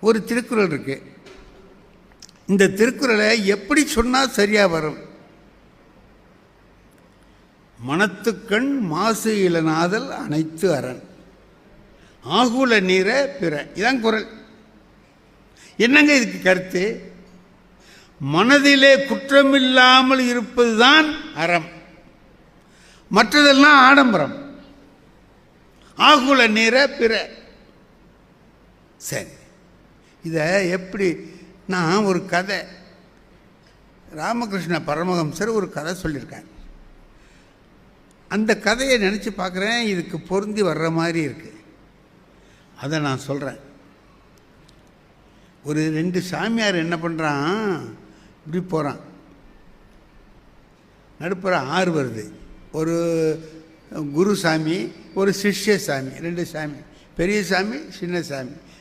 ஒரு திருக்குறள் இருக்கு. இந்த திருக்குறளை எப்படி சொன்னால் சரியாக வரும்? மனத்துக்கண் மாசு இளநாதல் அனைத்து அரண் ஆகுல நீர பிற. இதான் குறள். என்னங்க இதுக்கு கருத்து? மனதிலே குற்றமில்லாமல் இருப்பதுதான் அறம், மற்றதெல்லாம் ஆடம்பரம். ஆகுல நீர பிற. சரி, இதை எப்படி? நான் ஒரு கதை, ராமகிருஷ்ண பரமஹம்சர் ஒரு கதை சொல்லியிருக்காங்க. அந்த கதையை நினச்சி பார்க்குறேன், இதுக்கு பொருந்தி வர்ற மாதிரி இருக்குது. அதை நான் சொல்கிறேன். ஒரு 2 சாமியார் என்ன பண்ணுறான், இப்படி போகிறான். நடுப்புற ஆறு வருது. ஒரு குரு சாமி, ஒரு சிஷ்ய சாமி, 2 சாமி, பெரிய சாமி சின்ன சாமி.